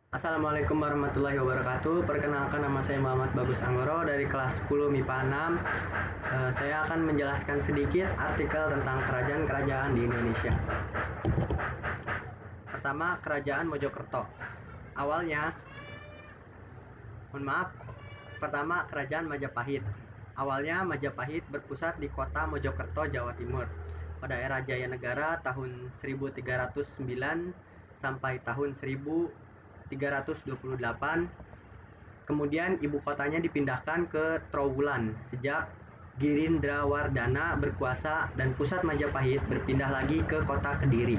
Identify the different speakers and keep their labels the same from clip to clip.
Speaker 1: Assalamualaikum warahmatullahi wabarakatuh. Perkenalkan, nama saya Muhammad Bagus Anggoro dari kelas 10 MIPA 6. Saya akan menjelaskan sedikit artikel tentang kerajaan-kerajaan di Indonesia. Pertama, Kerajaan Mojokerto. Pertama, Kerajaan Majapahit. Awalnya Majapahit berpusat di kota Mojokerto, Jawa Timur. Pada era Jaya Negara tahun 1309 sampai tahun 1328. Kemudian ibu kotanya dipindahkan ke Trowulan sejak Girindrawardana berkuasa, dan pusat Majapahit berpindah lagi ke kota Kediri.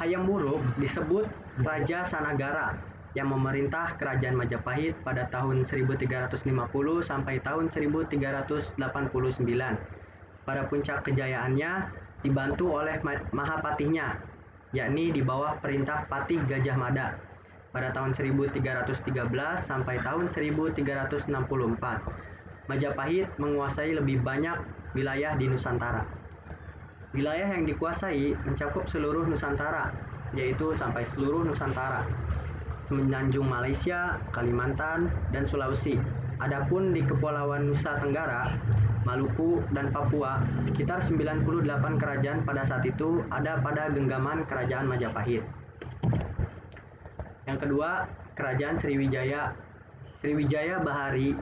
Speaker 1: Hayam Wuruk disebut Raja Sanagara yang memerintah kerajaan Majapahit pada tahun 1350 sampai tahun 1389. Pada puncak kejayaannya dibantu oleh Mahapatihnya, yakni di bawah perintah Patih Gajah Mada pada tahun 1313 sampai tahun 1364. Majapahit menguasai lebih banyak wilayah di Nusantara. Wilayah yang dikuasai mencakup seluruh Nusantara, yaitu sampai seluruh Nusantara, semenanjung Malaysia, Kalimantan, dan Sulawesi. Adapun di Kepulauan Nusa Tenggara, Maluku, dan Papua, sekitar 98 kerajaan pada saat itu ada pada genggaman Kerajaan Majapahit. Yang kedua, Kerajaan Sriwijaya. Sriwijaya Bahari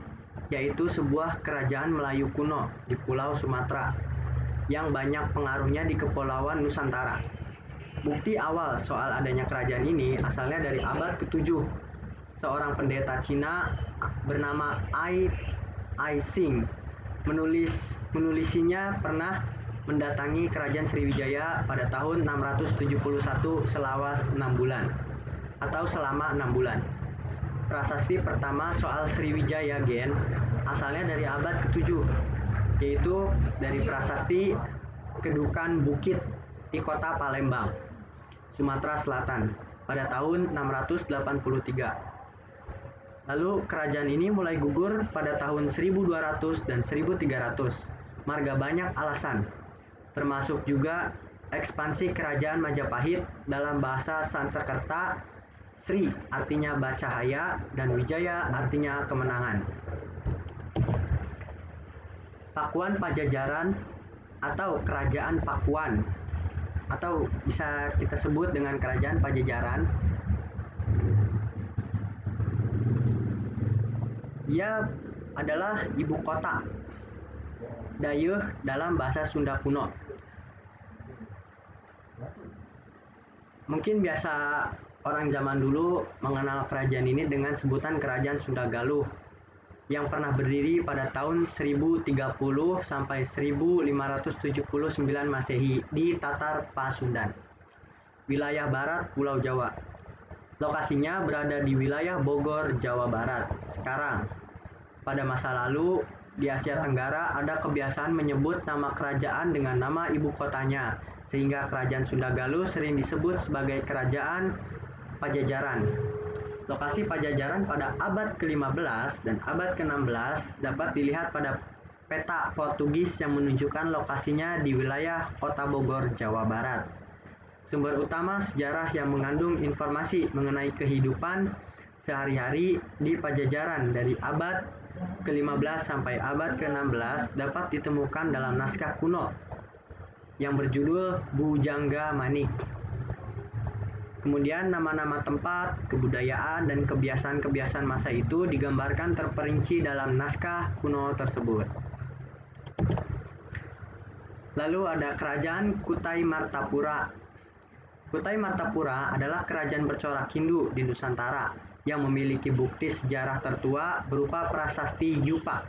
Speaker 1: yaitu sebuah kerajaan Melayu kuno di Pulau Sumatera yang banyak pengaruhnya di Kepulauan Nusantara. Bukti awal soal adanya kerajaan ini asalnya dari abad ke-7. Seorang pendeta Cina bernama Ai Sing menulisinya pernah mendatangi kerajaan Sriwijaya pada tahun 671 selama 6 bulan. Prasasti pertama soal Sriwijaya asalnya dari abad ke-7, yaitu dari prasasti Kedukan Bukit di kota Palembang, Sumatera Selatan pada tahun 683. Lalu kerajaan ini mulai gugur pada tahun 1200 dan 1300. Marga banyak alasan, termasuk juga ekspansi kerajaan Majapahit. Dalam bahasa Sanskerta, Sri artinya cahaya dan Wijaya artinya kemenangan. Pakuan Pajajaran atau Kerajaan Pakuan, atau bisa kita sebut dengan Kerajaan Pajajaran. Ia adalah ibu kota Dayeuh dalam bahasa Sunda kuno. Mungkin biasa orang zaman dulu mengenal kerajaan ini dengan sebutan Kerajaan Sunda Galuh, yang pernah berdiri pada tahun 1030 sampai 1579 Masehi di Tatar Pasundan, wilayah barat Pulau Jawa. Lokasinya berada di wilayah Bogor, Jawa Barat sekarang. Pada masa lalu, di Asia Tenggara ada kebiasaan menyebut nama kerajaan dengan nama ibu kotanya, sehingga Kerajaan Sunda Galuh sering disebut sebagai Kerajaan Pajajaran. Lokasi Pajajaran pada abad ke-15 dan abad ke-16 dapat dilihat pada peta Portugis yang menunjukkan lokasinya di wilayah Kota Bogor, Jawa Barat. Sumber utama sejarah yang mengandung informasi mengenai kehidupan sehari-hari di Pajajaran dari abad ke-15 sampai abad ke-16 dapat ditemukan dalam naskah kuno yang berjudul Bujangga Manik. Kemudian nama-nama tempat, kebudayaan, dan kebiasaan-kebiasaan masa itu digambarkan terperinci dalam naskah kuno tersebut. Lalu ada Kerajaan Kutai Martapura. Kutai Martapura adalah kerajaan bercorak Hindu di Nusantara yang memiliki bukti sejarah tertua berupa prasasti Yupa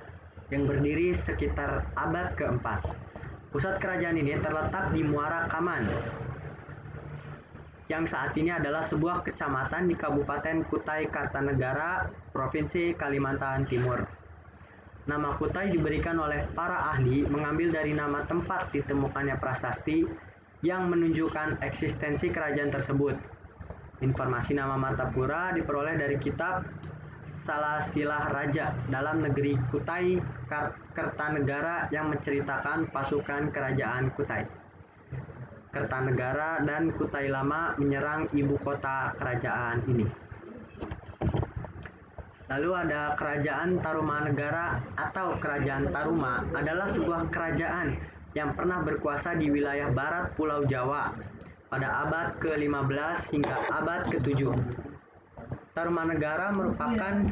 Speaker 1: yang berdiri sekitar abad ke-4. Pusat kerajaan ini terletak di Muara Kaman, yang saat ini adalah sebuah kecamatan di Kabupaten Kutai Kartanegara, Provinsi Kalimantan Timur. Nama Kutai diberikan oleh para ahli mengambil dari nama tempat ditemukannya prasasti yang menunjukkan eksistensi kerajaan tersebut. Informasi nama Martapura diperoleh dari kitab Salasilah Raja dalam negeri Kutai Kartanegara yang menceritakan pasukan kerajaan Kutai. Kertanegara dan Kutai Lama menyerang ibu kota kerajaan ini. Lalu ada Kerajaan Tarumanegara atau Kerajaan Taruma adalah sebuah kerajaan yang pernah berkuasa di wilayah barat Pulau Jawa pada abad ke-15 hingga abad ke-7. Tarumanegara merupakan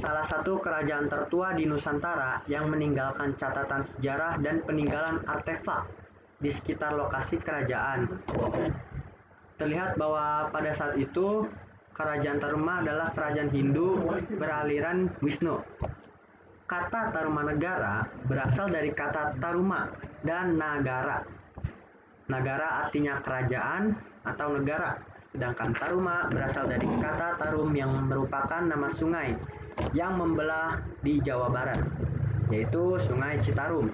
Speaker 1: salah satu kerajaan tertua di Nusantara yang meninggalkan catatan sejarah dan peninggalan artefak di sekitar lokasi kerajaan. Terlihat bahwa pada saat itu Kerajaan Taruma adalah kerajaan Hindu beraliran Wisnu. Kata Tarumanegara berasal dari kata Taruma dan Nagara. Nagara artinya kerajaan atau negara, sedangkan Taruma berasal dari kata Tarum yang merupakan nama sungai yang membelah di Jawa Barat, yaitu Sungai Citarum.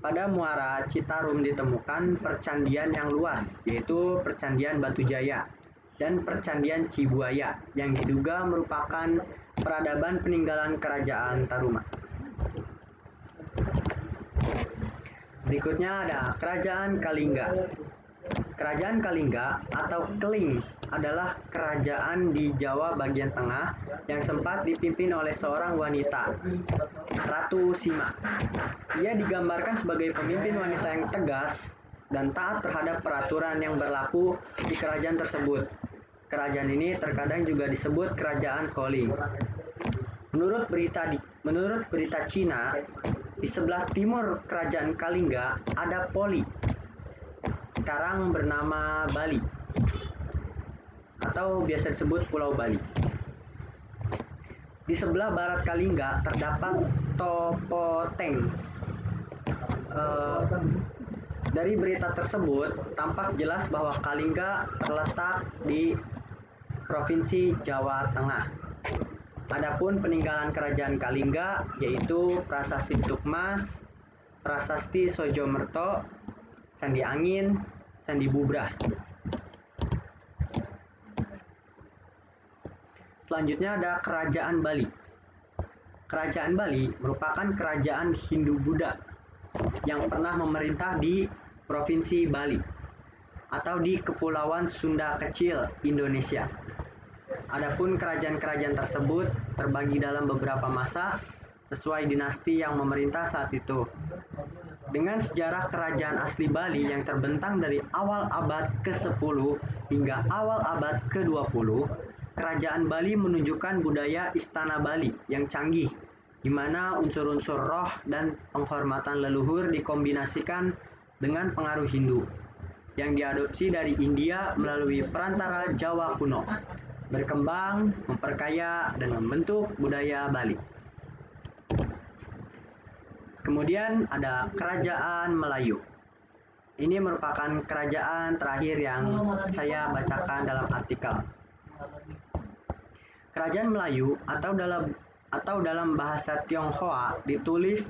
Speaker 1: Pada muara Citarum ditemukan percandian yang luas, yaitu Percandian Batujaya dan Percandian Cibuaya yang diduga merupakan peradaban peninggalan Kerajaan Taruma. Berikutnya ada Kerajaan Kalingga. Kerajaan Kalingga atau Keling adalah kerajaan di Jawa bagian tengah yang sempat dipimpin oleh seorang wanita, Ratu Sima. Ia digambarkan sebagai pemimpin wanita yang tegas dan taat terhadap peraturan yang berlaku di kerajaan tersebut. Kerajaan ini terkadang juga disebut Kerajaan Koling. Menurut berita Cina, di sebelah timur Kerajaan Kalingga ada Poli, sekarang bernama Bali, atau biasa disebut Pulau Bali. Di sebelah barat Kalingga terdapat Topoteng. Dari berita tersebut tampak jelas bahwa Kalingga terletak di Provinsi Jawa Tengah. Adapun peninggalan Kerajaan Kalingga yaitu Prasasti Tukmas, Prasasti Sojomerto, Candi Angin, Candi Bubrah. Selanjutnya ada Kerajaan Bali. Kerajaan Bali merupakan kerajaan Hindu-Buddha yang pernah memerintah di Provinsi Bali atau di Kepulauan Sunda Kecil, Indonesia. Adapun kerajaan-kerajaan tersebut terbagi dalam beberapa masa sesuai dinasti yang memerintah saat itu. Dengan sejarah kerajaan asli Bali yang terbentang dari awal abad ke-10 hingga awal abad ke-20, Kerajaan Bali menunjukkan budaya istana Bali yang canggih, di mana unsur-unsur roh dan penghormatan leluhur dikombinasikan dengan pengaruh Hindu yang diadopsi dari India melalui perantara Jawa kuno, berkembang, memperkaya, dan membentuk budaya Bali. Kemudian ada Kerajaan Melayu. Ini merupakan kerajaan terakhir yang saya bacakan dalam artikel. Kerajaan Melayu atau dalam bahasa Tionghoa ditulis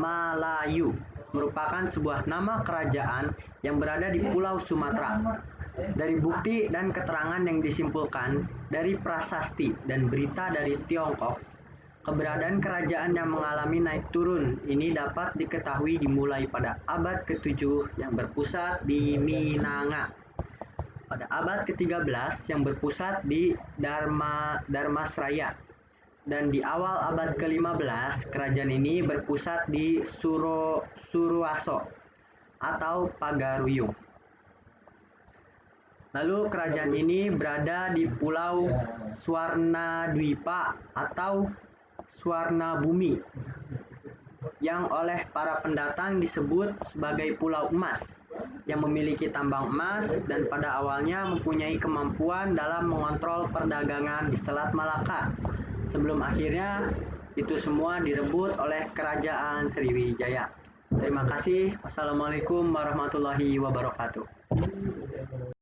Speaker 1: Malayu merupakan sebuah nama kerajaan yang berada di Pulau Sumatera. Dari bukti dan keterangan yang disimpulkan dari prasasti dan berita dari Tiongkok, keberadaan kerajaan yang mengalami naik turun ini dapat diketahui dimulai pada abad ke-7 yang berpusat di Minanga, pada abad ke-13 yang berpusat di Dharmasraya, dan di awal abad ke-15 kerajaan ini berpusat di Suruaso atau Pagaruyung. Lalu kerajaan ini berada di Pulau Swarnadwipa atau Swarna Bumi yang oleh para pendatang disebut sebagai Pulau Emas, yang memiliki tambang emas dan pada awalnya mempunyai kemampuan dalam mengontrol perdagangan di Selat Malaka, sebelum akhirnya itu semua direbut oleh Kerajaan Sriwijaya. Terima kasih. Wassalamualaikum warahmatullahi wabarakatuh.